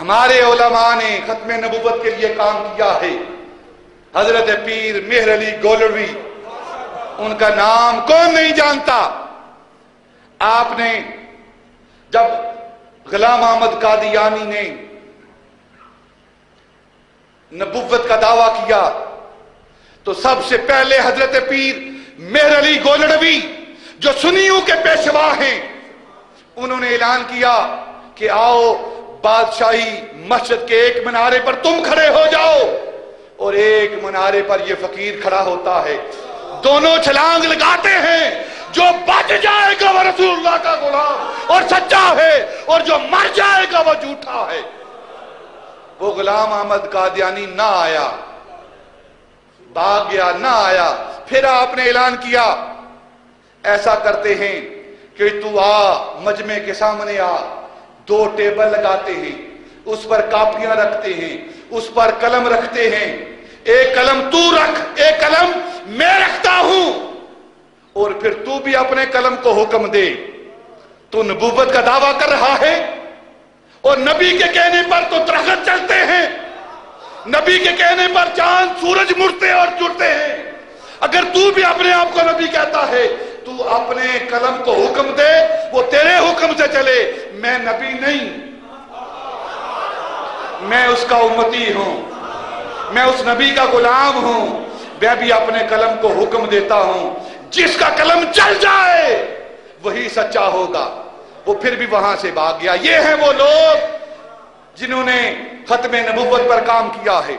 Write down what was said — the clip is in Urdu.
ہمارے علماء نے ختم نبوت کے لیے کام کیا ہے. حضرت پیر مہر علی گولڑوی، ان کا نام کون نہیں جانتا. آپ نے جب غلام احمد قادیانی نے نبوت کا دعویٰ کیا تو سب سے پہلے حضرت پیر مہر علی گولڑوی جو سنیوں کے پیشوا ہیں، انہوں نے اعلان کیا کہ آؤ بادشاہی مسجد کے ایک منارے پر تم کھڑے ہو جاؤ اور ایک منارے پر یہ فقیر کھڑا ہوتا ہے. دونوں چھلانگ لگاتے ہیں. جو بچ جائے گا وہ رسول اللہ کا غلام اور سچا ہے، اور جو مر جائے گا وہ جھوٹا ہے. وہ غلام احمد قادیانی نہ آیا، بھاگ گیا، نہ آیا. پھر آپ نے اعلان کیا ایسا کرتے ہیں کہ تو آ مجمع کے سامنے آ. 2 ٹیبل لگاتے ہیں، اس پر کاپیاں رکھتے ہیں، اس پر قلم رکھتے ہیں. ایک قلم تو رکھ، ایک قلم میں رکھتا ہوں، اور پھر تو بھی اپنے قلم کو حکم دے. تو نبوت کا دعویٰ کر رہا ہے اور نبی کے کہنے پر تو درخت چلتے ہیں، نبی کے کہنے پر چاند سورج مڑتے اور جڑتے ہیں. اگر تو بھی اپنے آپ کو نبی کہتا ہے تو اپنے قلم کو حکم دے، وہ تیرے حکم سے چلے. میں نبی نہیں، میں اس کا امتی ہوں، میں اس نبی کا غلام ہوں. میں بھی اپنے قلم کو حکم دیتا ہوں، جس کا قلم چل جائے وہی سچا ہوگا. وہ پھر بھی وہاں سے بھاگ گیا. یہ ہیں وہ لوگ جنہوں نے ختم نبوت پر کام کیا ہے.